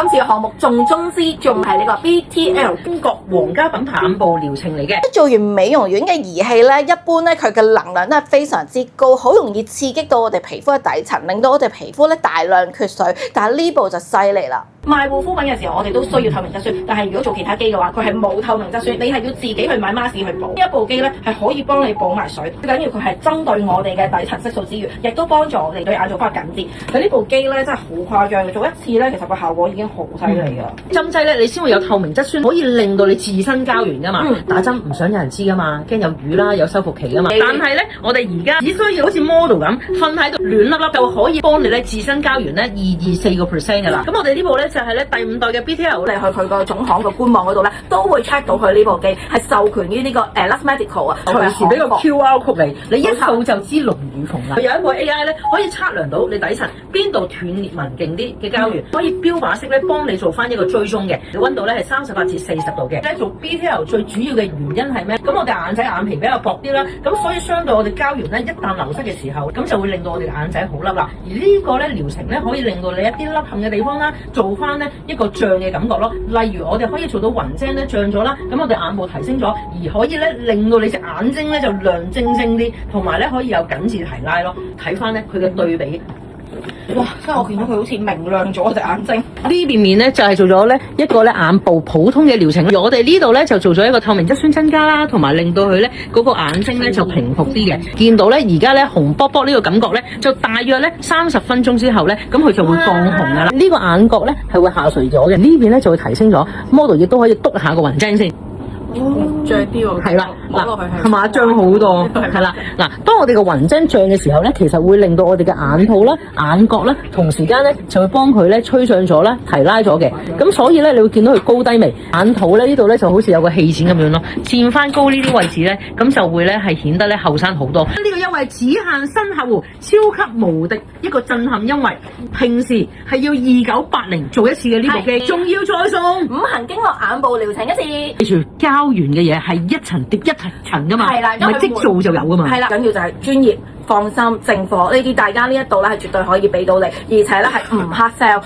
今次嘅項目重中之重係呢個 BTL 英國皇家品牌眼部療程嚟嘅。做完美容院嘅儀器咧，一般咧佢嘅能量都係非常之高，好容易刺激到我哋皮膚嘅底層，令到我哋皮膚咧大量缺水。但係呢部就犀利啦。賣護膚品嘅時候，我哋都需要透明質酸，但係如果做其他機嘅話，佢係冇透明質酸，你係要自己去買 mask 去補。呢一部機咧係可以幫你補埋水，最緊要佢係針對我哋嘅底層色素之餘，亦都幫助我哋對眼做翻緊緻。佢呢部機咧真係好誇張嘅，做一次咧其實個效果已經好犀利㗎。針劑咧你先會有透明質酸，可以令到你自身膠原㗎嘛。打針唔想有人知㗎嘛，驚有瘀啦，有修復期㗎嘛。但係咧，我哋而家只需要好似 model 咁瞓喺度暖粒粒，就可以幫你咧自身膠原咧224%㗎啦。咁我哋呢部咧就係咧第5代嘅 BTL， 你去佢個總行個官網嗰度咧，都會 check 到佢呢部機係授權於呢個Lux Medical 啊，隨時俾個 QR code你一掃就知龍與鳳啦。佢有一個 AI 咧，可以測量到你底層邊度斷裂紋勁啲嘅膠原，可以標靶式咧幫你做翻一個追蹤嘅。溫度咧係38至40度嘅。咧做 BTL 最主要嘅原因係咩？咁我哋眼仔眼皮比較薄啲啦，咁所以相對我哋膠原咧一旦流失嘅時候，咁就會令到我哋眼仔好凹啦。而呢個咧療程咧可以令到你一啲凹陷嘅地方啦，做翻咧一個脹嘅感覺咯。例如我哋可以做到雲睛咧脹咗啦，咁我哋眼部提升咗，而可以咧令到你隻眼睛咧就亮晶晶啲，同埋咧可以有緊緻提拉咯。睇翻咧佢嘅對比。哇！真係我見到佢好似明亮咗我隻眼睛。呢邊面咧就係做咗咧一個咧眼部普通嘅療程，而我哋呢度咧就做咗一個透明質酸增加啦，同埋令到佢咧嗰個眼睛咧就平復啲嘅。見到咧而家咧紅卜卜呢個感覺咧，就大約咧30分鐘之後咧，咁佢就會降紅噶啦。呢個眼角咧係會下垂咗嘅，呢邊咧就會提升咗。model 亦都可以篤下個雲睛先。脹啲喎，係啦，攞落去係嘛，脹好多，係啦。嗱，當我哋個雲睛脹嘅時候咧，其實會令到我哋嘅眼套啦、眼角啦，同時間咧就會幫佢咧吹上咗啦、提拉咗嘅。咁所以咧，你會見到佢高低眉，眼套咧呢度咧就好似有個氣墊咁樣咯，墊翻高呢啲位置咧，咁就會咧係顯得咧後生好多。呢個優惠只限新客戶，超級無敵一個震撼優惠，平時係要2980做一次嘅呢部機，仲要再送5行經絡眼部療程一次。記住膠原嘅嘢係一層疊一層噶嘛，係啦，唔係即做就有噶嘛。係啦，緊要就係專業、放心、正貨呢啲，大家呢一度咧係絕對可以俾到你，而且咧係唔黑 sell。